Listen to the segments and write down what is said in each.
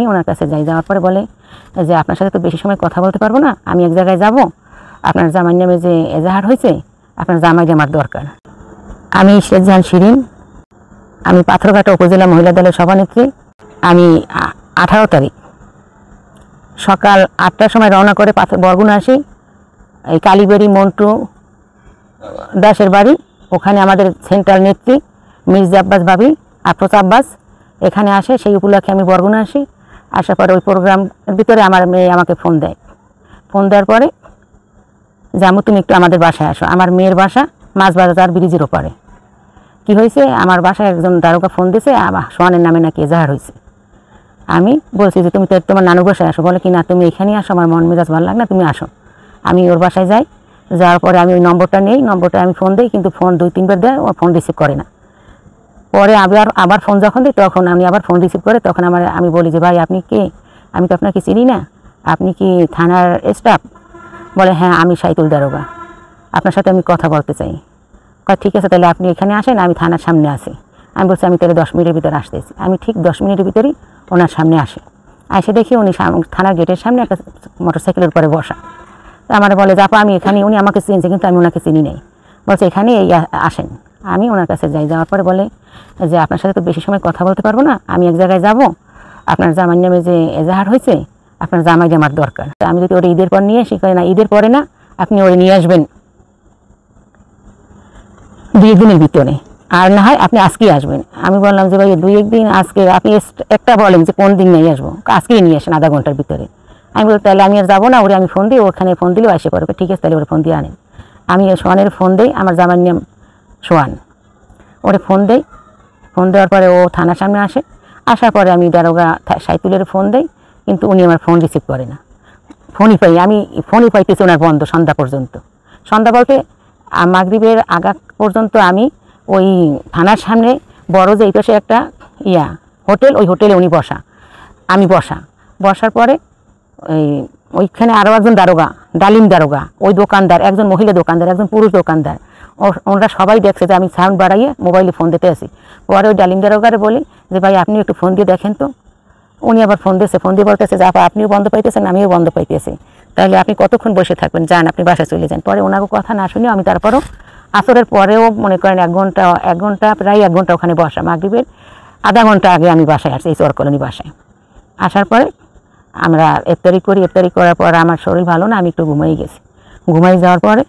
আমি ওনার কাছে যাই। যাওয়ার পরে বলে যে আপনার সাথে তো বেশি সময় কথা বলতে পারবো না, আমি এক জায়গায় যাব, আপনার জামাইয়ের নামে যে এজাহার হয়েছে আপনার জামাই আমার দরকার। আমি শেখ জাহান শিরিন, আমি পাথরঘাটা উপজেলা মহিলা দলের সভানেত্রী। আমি 18 তারিখ সকাল 8টার সময় রওনা করে বরগুনা আসি। এই কালীবাড়ি মন্টু দাসের বাড়ি, ওখানে আমাদের সেন্ট্রাল নেত্রী মির্জা আব্বাস ভাবি আফরোজ আব্বাস এখানে আসে। সেই উপলক্ষে আমি বরগুনা আসি। আসার পরে ওই প্রোগ্রামের ভিতরে আমার মেয়ে আমাকে ফোন দেয়। ফোন দেওয়ার পরে যে আম্মু তুমি একটু আমাদের বাসায় আসো। আমার মেয়ের বাসা মাছবাজার ব্রিজের ওপারে। কী হয়েছে, আমার বাসায় একজন দারোগা ফোন দিয়েছে, আমার সোহানের নামে নাকি এজাহার হয়েছে। আমি বলছি যে তুমি তো তোমার নানুর বাসায় আসো। বলে কি না তুমি এখানেই আসো, আমার মন মেজাজ ভালো লাগে না, তুমি আসো। আমি ওর বাসায় যাই। যাওয়ার পরে আমি ওই নম্বরটা নেই, নম্বরটা আমি ফোন দিই, কিন্তু ফোন 2-3 বার দেয়, ও ফোন রিসিভ করে না। পরে আবার ফোন যখন দিই তখন আমি আবার ফোন রিসিভ করে তখন আমি বলি যে ভাই আপনি কে, আমি তো আপনাকে চিনি না, আপনি কি থানার স্টাফ? বলে হ্যাঁ আমি সাইতুল দারোগা, আপনার সাথে আমি কথা বলতে চাই। ঠিক আছে তাহলে আপনি এখানে আসেন, আমি থানার সামনে আসি। আমি বলছি আমি তাহলে 10 মিনিটের ভিতরে আসতেছি। আমি ঠিক 10 মিনিটের ভিতরেই ওনার সামনে আসি। এসে দেখি উনি থানার গেটের সামনে একটা মোটরসাইকেলের উপরে বসা। আমার বলে যাপা আমি এখানে, উনি আমাকে চিনছে কিন্তু আমি ওনাকে চিনি নাই। বলছে এখানে এই আসেন। আমি ওনার কাছে যাই। যাওয়ার পরে বলে যে আপনার সাথে তো বেশি সময় কথা বলতে পারবো না, আমি এক জায়গায় যাব, আপনার জামাইয়ের নামে যে এজাহার হয়েছে আপনার জামাই আমার দরকার। আমি যদি ওর ঈদের পর নিয়ে আসি, করে না ঈদের পরে না, আপনি ওরে নিয়ে আসবেন 2-1 দিনের ভিতরে, আর না হয় আপনি আজকেই আসবেন। আমি বললাম যে ভাই 2-1 দিন, আজকে আপনি একটা বলেন যে কোন দিন নিয়ে আসবো, আজকেই নিয়ে আসেন আধা ঘন্টার ভিতরে। আমি বলি তাহলে আমি আর যাবো না, ওরে আমি ফোন দিই, ওখানে ফোন দিলেও আসে পড়বে। ঠিক আছে তাহলে ওরে ফোন দিয়ে আনেন। আমি সোহানের ফোন দিই, আমার জামাইয়ের নাম সোহান। ওরে ফোন দেই, ফোন দেওয়ার পরে ও থানার সামনে আসে। আসার পরে আমি দারোগা সাইতুলের ফোন দেই, কিন্তু উনি আমার ফোন রিসিভ করে না। আমি ফোনই পাইতেছি ওনার বন্ধ সন্ধ্যা পর্যন্ত। সন্ধ্যা বলতে মাগরিবের আগা পর্যন্ত আমি ওই থানার সামনে বড় যে এই পাশে একটা হোটেল, ওই হোটেলে উনি বসা, আমি বসার পরে ওইখানে আরও একজন দারোগা, ডালিম দারোগা, ওই দোকানদার, একজন মহিলা দোকানদার, একজন পুরুষ দোকানদার, ওনারা সবাই দেখছে যে আমি সাউন্ড বাড়াইয়ে মোবাইলে ফোন দিতে আসি। পরে ওই ডালিম দারোগারে বলি যে ভাই আপনি একটু ফোন দিয়ে দেখেন তো। উনি আবার ফোন দিয়েছে, ফোন দিয়ে বলতেছে যে আপনিও বন্ধ পাইতেছেন, আমিও বন্ধ পাইতেছি, তাহলে আপনি কতক্ষণ বসে থাকবেন, যান আপনি বাসায় চলে যান। পরে ওনাকে কথা না শুনে আমি তারপরও আসরের পরেও মনে করেন 1 ঘন্টা প্রায় 1 ঘন্টা ওখানে বসা। মাগরিবের আধা ঘন্টা আগে আমি বাসায় আসছি, এই চর কলোনি বাসায়। আসার পরে আমরা ইফতারি করার পর আমার শরীর ভালো না, আমি একটু ঘুমাই গেছি। ঘুমাই যাওয়ার পরে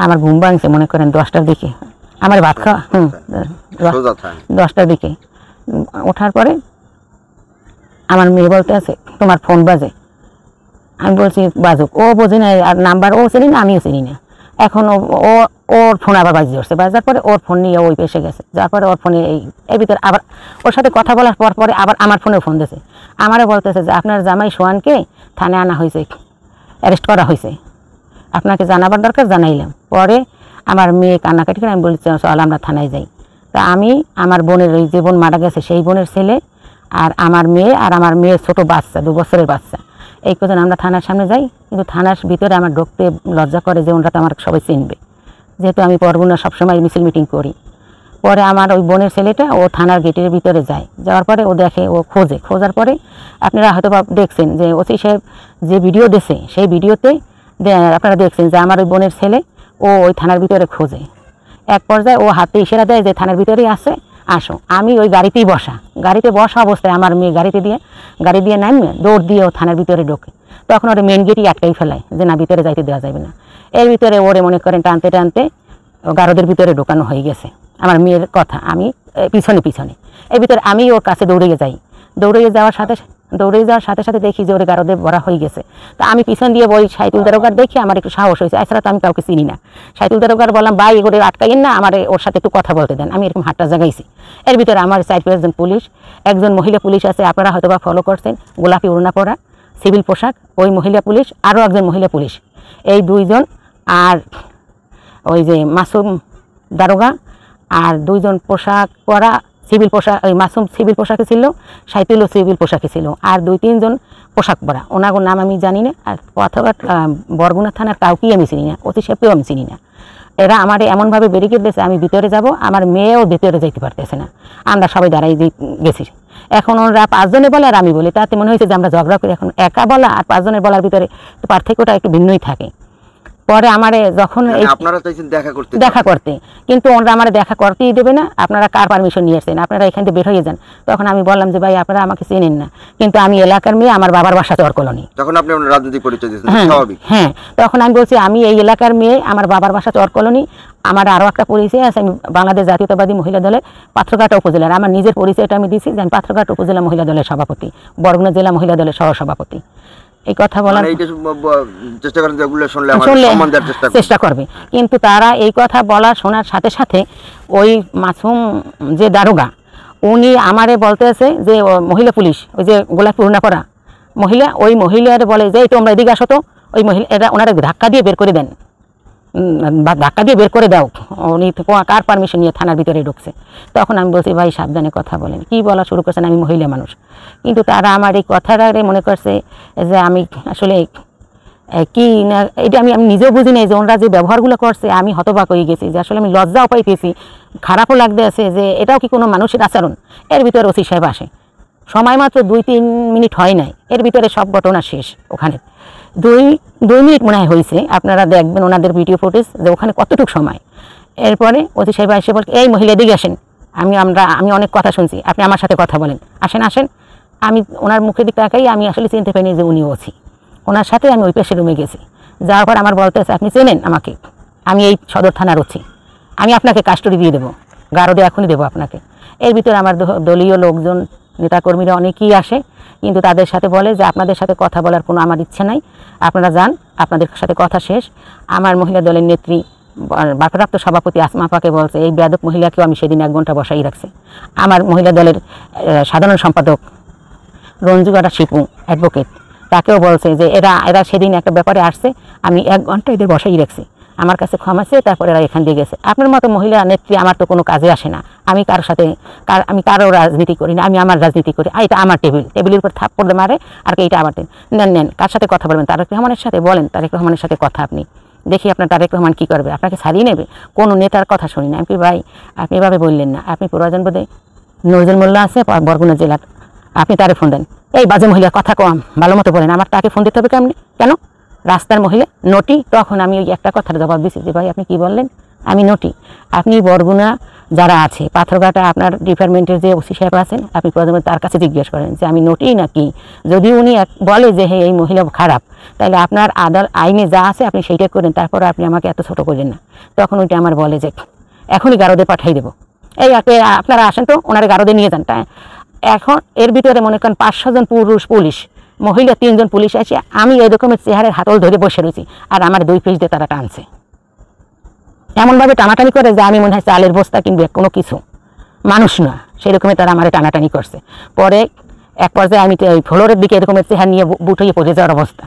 আমার ঘুম ভাঙছে মনে করেন 10টার দিকে, আমার ভাত খাওয়া 10টার দিকে। ওঠার পরে আমার মেয়ে বলতে আছে তোমার ফোন বাজে। আমি বলছি বাজুক। ও বোঝে না, আর নাম্বার ও চিনি না, আমিও চিনি না। এখন ওর ফোন আবার বাজিয়ে উঠছে। বাজার পরে ওর ফোন নিয়ে ওই পেশে গেছে। যার পরে ওর ফোনে এই ভিতরে আবার ওর সাথে কথা বলার পরে আবার আমার ফোনেও ফোন দিয়েছে। আমারও বলতেছে যে আপনার জামাই সোহানকে থানায় আনা হয়েছে, অ্যারেস্ট করা হয়েছে, আপনাকে জানাবার দরকার, জানাইলাম। পরে আমার মেয়ে কান্নাকাটি করে আমি বলছি চল আমরা থানায় যাই। তা আমি আমার বোনের, ওই যে বোন মারা গেছে সেই বোনের ছেলে, আর আমার মেয়ে, আর আমার মেয়ের ছোট বাচ্চা, 2 বছরের বাচ্চা, এই কজন আমরা থানার সামনে যাই। কিন্তু থানার ভিতরে আমার ঢুকতে লজ্জা করে, যে ওনারা তো আমার সবাই চিনবে, যেহেতু আমি বরগুনা সবসময় মিছিল মিটিং করি। পরে আমার ওই বোনের ছেলেটা ও থানার গেটের ভিতরে যায়। যাওয়ার পরে ও দেখে, ও খোঁজার পরে আপনারা হয়তো দেখছেন যে ওসি সাহেব যে ভিডিও দিয়েছে, সেই ভিডিওতে আপনারা দেখছেন যে আমার ওই বোনের ছেলে ও ওই থানার ভিতরে খোঁজে। এক পর্যায়ে ও হাতে ইশারা দেয় যে থানার ভিতরেই আছে, আসো। আমি ওই গাড়িতে বসা অবস্থায় আমার মেয়ে গাড়ি দিয়ে নামে দৌড় দিয়ে ও থানার ভিতরে ঢোকে। তখন ওরা মেন গেটই আটকাই ফেলায় যে না, ভিতরে যাইতে দেওয়া যাবে না। এর ভিতরে ওরে মনে করেন টানতে টানতে গারদের ভিতরে ঢোকানো হয়ে গেছে। আমার মেয়ের কথা, আমি পিছনে এর ভিতরে আমি ওর কাছে দৌড়ে যাওয়ার সাথে সাথে দেখি যে ওরে গারদে ভরা হয়ে গেছে। তা আমি পিছন দিয়ে বলি সাইতুল দারোগার, দেখি আমার একটু সাহস হয়েছে। এছাড়া তো আমি কাউকে চিনি না। সাইতুল দারোগার বললাম ভাই এগুলো আটকাইন না, আমার ওর সাথে একটু কথা বলতে দেন। আমি এরকম হাতটা জাগাইছি। এর ভিতরে আমার 4-5 পুলিশ, একজন মহিলা পুলিশ আছে, আপনারা হয়তো বা ফলো করছেন, গোলাপি ওড়না পরা, সিভিল পোশাক, ওই মহিলা পুলিশ, আরও একজন মহিলা পুলিশ, এই 2 জন, আর ওই যে মাসুম দারোগা, আর 2 জন পোশাক পরা সিভিল পোশাক, ওই মাসুম সিভিল পোশাকে ছিল, সাইতুলও সিভিল পোশাকে ছিল, আর 2-3 জন পোশাক পরা, ওনার নাম আমি জানি না। আর অথবা বরগুনা থানার কাউকেই আমি চিনি না, অতি সাহেবকেও আমি চিনি না। এরা আমার এমনভাবে ব্যারিকেড দিয়েছে, আমি ভিতরে যাব, আমার মেয়েও ভিতরে যাইতে পারতেছে না। আমরা সবাই দাঁড়াই গেছি। এখন ওরা 5 জনে বলে আর আমি বলি, তাতে মনে হয়েছে যে আমরা ঝগড়া করি। এখন একা বলা আর 5 জনের বলার ভিতরে পার্থক্যটা একটু ভিন্নই থাকে। পরে আমারে যখন আপনারা চাইছেন দেখা করতে, কিন্তু ওরা আমার দেখা করতেই দেবে না। আপনারা কার পারমিশন নিয়ে এসেছেন, আপনারা এখান থেকে বের হয়ে যান। তখন আমি বললাম যে ভাই আপনারা আমাকে চেনেন না, কিন্তু আমি এলাকার মেয়ে, আমার বাবার বাসা চর কলোনি। তখন আপনি আপনার রাজনৈতিক পরিচয় দিয়েছেন, স্বাভাবিক। হ্যাঁ, তখন আমি বলছি আমি এই এলাকার মেয়ে, আমার বাবার বাসা চর কলোনি। আমার আরও একটা পরিচয় আছে, আমি বাংলাদেশ জাতীয়তাবাদী মহিলা দলের পাথরঘাটা উপজেলার। আমার নিজের পরিচয়টা আমি দিচ্ছি যে আমি পাথরঘাটা উপজেলা মহিলা দলের সভাপতি, বরগুনা জেলা মহিলা দলের সহসভাপতি। এই কথা বলার চেষ্টা করবে, কিন্তু তারা এই কথা বলা শোনার সাথে সাথে ওই মাসুম যে দারোগা উনি আমারে বলতেছে যে মহিলা পুলিশ, ওই যে গোলাপ পূর্ণা করা মহিলা, ওই মহিলারে বলে যে তোমরা এদিকে আসো তো। ওই মহিলা এরা ওনারা ধাক্কা দিয়ে বের করে দেন, ধাক্কা দিয়ে বের করে দাও। উনি কার পারমিশন নিয়ে থানার ভিতরে ঢুকছে। তখন আমি বলছি ভাই সাবধানে কথা বলেন, কি বলা শুরু করছেন, আমি মহিলা মানুষ। কিন্তু তারা আমার এই কথাটারে মনে করছে যে আমি আসলে কি না, এটা আমি নিজেও বুঝি নাই যে ওনারা যে ব্যবহারগুলো করছে আমি হতবাক হয়ে গেছি, যে আসলে আমি লজ্জাও পাইতেছি, খারাপও লাগতে আছে যে এটাও কি কোনো মানুষের আচরণ। এর ভিতরে ওসি সাহেব আসে, সময় মাত্র 2-3 মিনিট হয় নাই, এর ভিতরে সব ঘটনা শেষ। ওখানে 2 মিনিট মনে হয় হয়েছে, আপনারা দেখবেন ওনাদের ভিডিও ফুটেজ যে ওখানে কতটুকু সময়। এরপরে ওসি সাহেব এসে বল এই মহিলা দিকে আসেন, আমি অনেক কথা শুনছি, আপনি আমার সাথে কথা বলেন, আসেন। আমি ওনার মুখের দিকে তাকাই, আমি আসলে চিনতে পারিনি যে উনি ওসি। ওনার সাথে আমি ওই পেশের রুমে গেছি, যাওয়ার পর আমার বলতেছে আপনি চেনেন আমাকে, আমি এই সদর থানার ওসি, আমি আপনাকে কাস্টডি দিয়ে দেবো, গারদে এখনই দেবো আপনাকে। এর ভিতরে আমার দলীয় লোকজন, নেতাকর্মীরা অনেকেই আসে, কিন্তু তাদের সাথে বলে যে আপনাদের সাথে কথা বলার কোনো আমার ইচ্ছে নাই, আপনারা যান, আপনাদের সাথে কথা শেষ। আমার মহিলা দলের নেত্রী ভারপ্রাপ্ত সভাপতি আসমা আপাকে বলছে এই বেয়াদব মহিলাকেও আমি সেদিন 1 ঘন্টা বসাই রাখছি। আমার মহিলা দলের সাধারণ সম্পাদক রঞ্জুগাটা শিপু অ্যাডভোকেট, তাকেও বলছে যে এরা সেদিন একটা ব্যাপারে আসছে, আমি 1 ঘন্টা এদের বসাই রাখছি, আমার কাছে ক্ষমা চেয়ে তারপরে এরা এখান দিয়ে গেছে। আপনার মতো মহিলা নেত্রী আমার তো কোনো কাজে আসে না, আমি কারোর সাথে আমি কারো রাজনীতি করি না, আমি আমার রাজনীতি করি। এটা আমার টেবিলের উপর থাপ্পড় মারে আর এইটা আমার নেন কার সাথে কথা বলবেন, তারেক রহমানের সাথে বলেন, তারেক রহমানের সাথে কথা আপনি দেখি আপনার তারেক রহমান কী করবে, আপনাকে ছাড়িয়ে নেবে। কোনো নেতার কথা শুনি না। আমি ভাই আপনি এভাবে বললেন না, আপনি প্রয়োজন বোধে নজরুল মোল্লা আছে বরগুনা জেলার, আপনি তারে ফোন দেন। এই বাজে মহিলা কথা কম ভালো মতো বলেন, আমার তাকে ফোন দিতে হবে কেন রাস্তার মহিলা নটি। তখন আমি ওই একটা কথার জবাব দিচ্ছি যে ভাই আপনি কি বললেন, আমি নটি। আপনি বরগুনা যারা আছে পাথরঘাটা আপনার ডিপার্টমেন্টের যে ওসি সাহেব আছেন, আপনি প্রথমে তার কাছে জিজ্ঞেস করেন যে আমি নটি নাকি। যদি উনি বলে যে হ্যাঁ এই মহিলা খারাপ, তাহলে আপনার আইনে যা আছে আপনি সেইটা করেন, তারপরে আপনি আমাকে এত ছোটো করেন না। তখন ওইটা আমার বলে যে এখনই গারদে পাঠিয়ে দেবো, এই আপনারা আসেন তো ওনারা গারদে নিয়ে যান। এখন এর ভিতরে মনে করেন 5-6 জন পুলিশ, মহিলা 3 জন পুলিশ আছে, আমি এই রকমের চেহারের হাতল ধরে বসে রয়েছি, আর আমার 2 পিস দিয়ে তারা টানছে, এমনভাবে টানাটানি করে যে আমি মনে হয় চালের বস্তা কিনবে, কোনো কিছু মানুষ না, সেই রকমের তারা আমার টানাটানি করছে। পরে এক পর্যায়ে আমি ওই ফ্লোরের দিকে এরকমের চেহারা নিয়ে বুট হয়ে পড়ে যাওয়ার অবস্থা।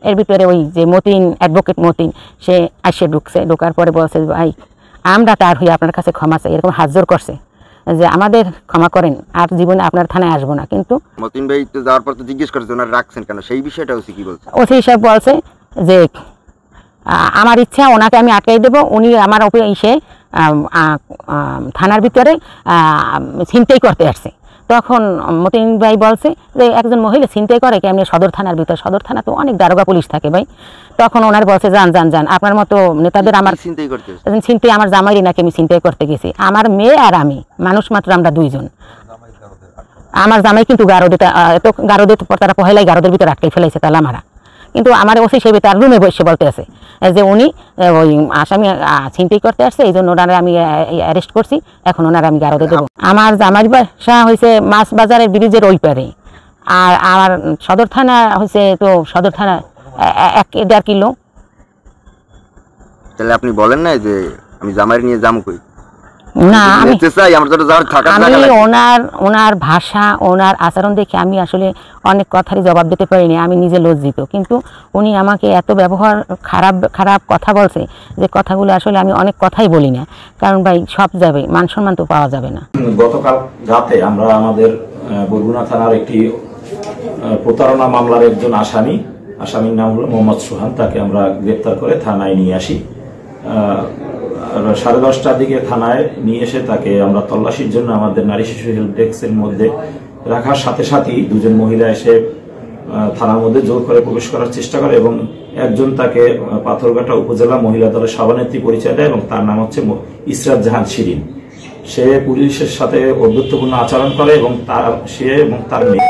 এর ভিতরে ওই যে মতিন অ্যাডভোকেট মতিন সে আসে ঢোকার পরে বলছে ভাই আমরা তার হয়ে আপনার কাছে ক্ষমা চাই, এরকম হাত জোর করছে যে আমাদের ক্ষমা করেন, আর জীবনে আপনার থানায় আসবো না। কিন্তু মতিন ভাই তো যাওয়ার পর তো জিজ্ঞেস করেছে ওনারা রাখছেন কেন, সেই বিষয়টা ওসি কি বলছে? ওসি সাহেব বলছে যে আমার ইচ্ছা ওনাকে আমি আটকাই দেবো, উনি আমার উপরে এসে থানার ভিতরে ছিনতাই করতে আসছে। তখন মতিন ভাই বলছে যে একজন মহিলা ছিনতাই করে কেমনি সদর থানার ভিতরে, সদর থানা তো অনেক দারোগা পুলিশ থাকে ভাই। তখন ওনার বলছে যান আপনার মতো নেতাদের আমার ছিনতাই আমার জামাইরই নাকি আমি ছিনতাই করতে গেছি, আমার মেয়ে আর আমি মানুষ মাত্র আমরা 2 জন। আমার জামাই কিন্তু গারদে তারা পহেলাই গারদের ভিতরে আটকে ফেলাইছে তালা মারা। কিন্তু আমার ওসি সাহেব তার রুমে বসে বলতে আছে যে উনি ওই আসামি ছিনতাই করতে আসছে, এই জন্য ওনারা আমি অ্যারেস্ট করছি, এখন ওনারা আমি গারদে দেবো। আমার জামাইর বাসা হয়েছে মাছ বাজারের ব্রিজের ওই পারে, আর আমার সদর থানা হয়েছে তো সদর থানা 1-1.5 কিলো। তাহলে আপনি বলেন না যে আমি জামাইর নিয়ে যাবো কই? না আমি ওনার ভাষা ওনার আচরণ দেখে আমি আসলে অনেক কথারই জবাব দিতে পারিনি, আমি নিজে লজ্জিত। কিন্তু উনি আমাকে এত ব্যবহার খারাপ কথা বলছে যে কথাগুলো আসলে আমি অনেক কথাই বলি না, কারণ ভাই সব যাবে, মান সম্মান তো পাওয়া যাবে না। গতকাল রাতে আমরা আমাদের বরগুনা থানার একটি প্রতারণা মামলার একজন আসামির নাম হলো মোহাম্মদ সোহান, তাকে আমরা গ্রেপ্তার করে থানায় নিয়ে আসি। 10:30টার দিকে থানায় নিয়ে এসে তাকে আমরা তল্লাশির জন্য আমাদের নারী শিশু হেল্প ডেস্কের মধ্যে রাখার সাথে সাথেই দুজন মহিলা এসে থানার মধ্যে জোর করে প্রবেশ করার চেষ্টা করে এবং একজন তাকে পাথরঘাটা উপজেলা মহিলা দলের সভানেত্রী পরিচয় দেয় এবং তার নাম হচ্ছে ইসরাত জাহান শিরিন। সে পুলিশের সাথে বন্ধুত্বপূর্ণ আচরণ করে এবং সে এবং তার মেয়ে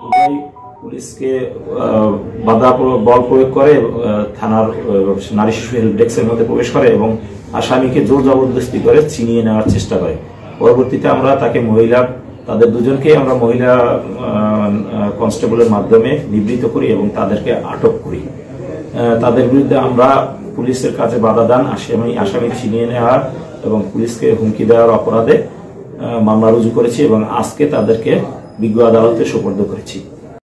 উভয় পুলিশকে বল প্রয়োগ করে থানার নারী শিশু হেল্প ডেস্কের মধ্যে প্রবেশ করে এবং আসামিকে জোর জবরদস্তি করে ছিনিয়ে নেওয়ার চেষ্টা করে। পরবর্তীতে আমরা তাদের দুজনকে আমরা মহিলা কনস্টেবলের মাধ্যমে নিবৃত্ত করি এবং তাদেরকে আটক করি। তাদের বিরুদ্ধে আমরা পুলিশের কাছে বাধা দান, আসামি ছিনিয়ে নেওয়ার এবং পুলিশকে হুমকি দেওয়ার অপরাধে মামলা রুজু করেছি এবং আজকে তাদেরকে বিজ্ঞ আদালতে সোপর্দ করেছি।